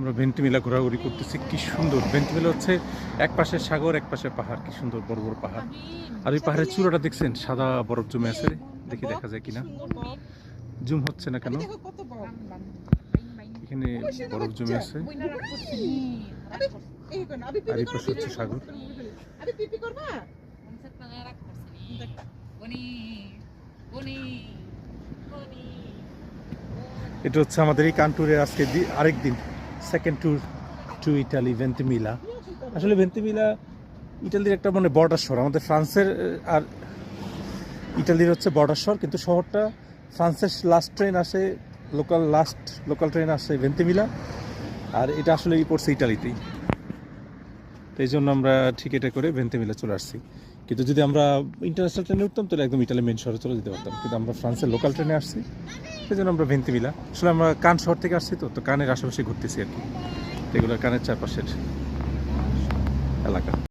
আমরা ভেন্টিমিলা ঘোরাঘুরি করতেছি। কি সুন্দর! ভেন্টিমিলা হচ্ছে এক পাশে সাগর, এক পাশে পাহাড়। কি সুন্দর বড় বড় পাহাড়। আর ওই পাহাড়ের চূড়াটা দেখছেন, সাদা বরফ জমে আছে। দেখি দেখা যায় কিনা, জুম হচ্ছে না কেন। এখানে বরফ জমে আছে আর এই পাশে হচ্ছে সাগর। এটা হচ্ছে আমাদের এই কান্ট্রির আজকে আরেক দিন, সেকেন্ড ট্যুর টু ইটালি, ভেন্টিমিলা। আসলে ভেন্টিমিলা ইটালির একটা মানে বর্ডার শহর। আমাদের ফ্রান্সের আর ইটালির হচ্ছে বর্ডার শহর, কিন্তু শহরটা ফ্রান্সের লাস্ট ট্রেন আসে, লোকাল ট্রেন আসে ভেন্টিমিলা, আর এটা আসলে পড়ছে ইটালিতেই। তো এই জন্য আমরা টিকেটে করে ভেন্টিমিলা চলে আসছি। কিন্তু যদি আমরা ইন্টারন্যাশনাল ট্রেনে উঠতাম তাহলে একদম ইটালি মেন শহরে চলে যেতে পারতাম, কিন্তু আমরা ফ্রান্সের লোকাল ট্রেনে আসছি, সেই জন্য আমরা ভেন্টিমিলা। আসলে আমরা কান শহর থেকে আসছি, তো কানের আশেপাশে ঘুরতেছি আর কি, এগুলো কানের চারপাশের এলাকা।